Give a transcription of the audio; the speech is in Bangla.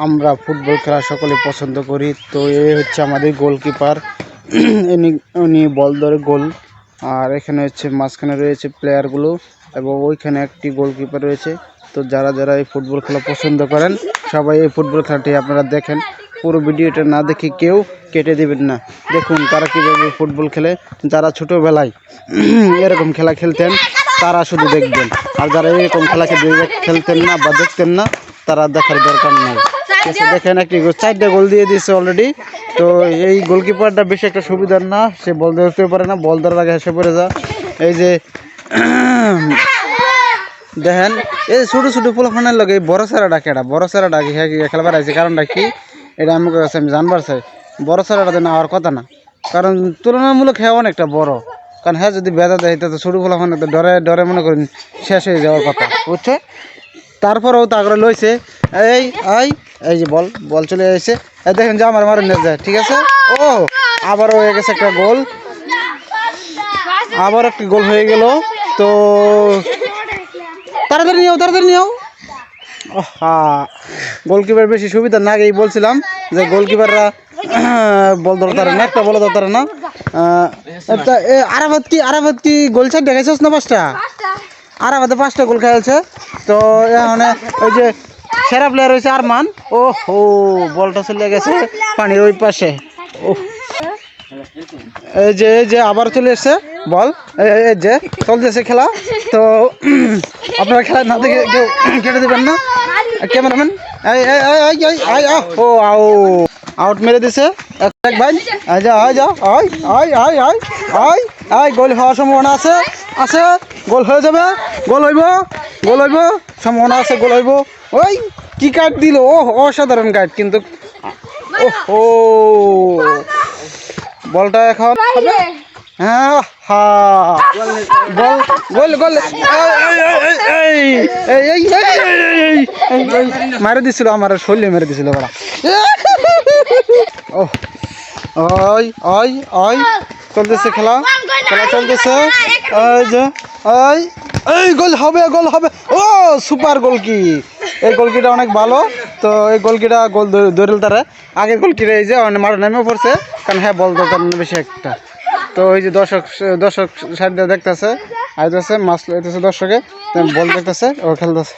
আমরা ফুটবল খেলা সকলে পছন্দ করি। তো এই হচ্ছে আমাদের গোলকিপার, উনি বল ধরে গোল। আর এখানে হচ্ছে মাঝখানে রয়েছে প্লেয়ারগুলো এবং ওইখানে একটি গোলকিপার রয়েছে। তো যারা যারা এই ফুটবল খেলা পছন্দ করেন সবাই এই ফুটবল খেলাটি আপনারা দেখেন। পুরো ভিডিওটা না দেখে কেউ কেটে দেবেন না। দেখুন তারা কীভাবে ফুটবল খেলে। যারা ছোটোবেলায় এরকম খেলা খেলতেন তারা শুধু দেখবেন, আর যারা এরকম খেলা খেলতেন না বা দেখতেন না তারা দেখার দরকার নেই। দেখেন একটি 4টা গোল দিয়ে দিয়েছে অলরেডি। তো এই গোলকিপারটা বেশি একটা সুবিধার না, সে বল ধরতে পারে না, বল ধরার আগে হেসে পড়ে যা। এই যে দেখেন এই ছোটো ছোটো পোলাফানের লগে বড় সারাটা কেটা, বড় সারাটা খেলবার আছে। কারণটা কি এটা আমাকে কাছে আমি জানবার চাই। বড় সারাটা না হওয়ার কথা না, কারণ তুলনামূলক হ্যাঁ অনেকটা বড়। কারণ হ্যাঁ যদি বেদা দেয় তো ছোটো পোলাফান ডরে ডরে মনে করেন শেষ হয়ে যাওয়ার কথা, বুঝছে। তারপরেও তারপরে লইছে এই এই যে বল চলে এসেছে। দেখেন যে আমার মারে নিয়ে যায়, ঠিক আছে। ও আবারও হয়ে গেছে একটা গোল, আবার একটা গোল হয়ে গেল। তো তাড়াতাড়ি নিও। হ্যাঁ, গোলকিপার বেশি সুবিধা না, আগেই বলছিলাম যে গোলকিপাররা বল ধরতে পারে না, একটা বল ধরতে পারে না। আরাফাত কি গোল সাইড দেখাইছিস না? 5টা আরাফাতে 5টা গোল খেলছে। তো এখন ওই যে সেরা প্লেয়ার হয়েছে আরমান। ও হো, বলটা চলে গেছে পানির ওই পাশে। ও এই যে আবার চলে এসছে বল, এই যে চলতেছে খেলা। তো আপনারা খেলা না দেখে কেউ কেটে দেবেন না। ক্যামেরাম্যান আউট মেরে দিছে ভাই। গোল হওয়ার সম্ভাবনা আছে, গোল হয়ে যাবে, গোল হইব সম্ভাবনা আছে, গোল হইব। ওই কি কাট দিল, ও অসাধারণ কাট কিন্তু। ও বলটা এখন হ্যাঁ গোল মারে দিছিল, আমার শরীরে মেরে দিছিল বড়া। চলতেছে খেলা চলতেছে। এই গোল হবে। ও সুপার গোলকি, এই গোলকিটা অনেক ভালো। তো এই গোলকিটা গোল ধরল তারা। আগের গোলকিটা এই যে মাঠে নেমে পড়ছে, কারণ হ্যাঁ বল দরকার বেশি একটা। তো এই যে দর্শক সাইড দেখতেছে, আইতেছে মাছ লইতেছে, দর্শকে বল দেখতেছে ও খেলতেছে।